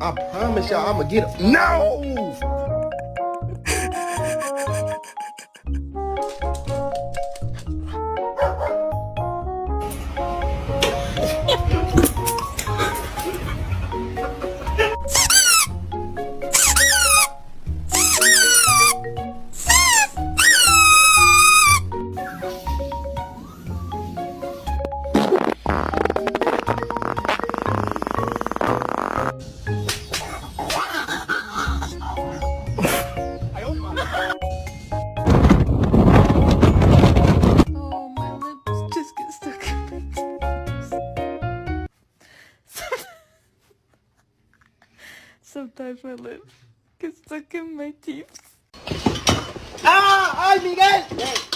I promise y'all, I'ma get him. No! Oh, my lips just get stuck in my teeth. Sometimes my lips get stuck in my teeth. ¡Ah! ¡Ay, Miguel!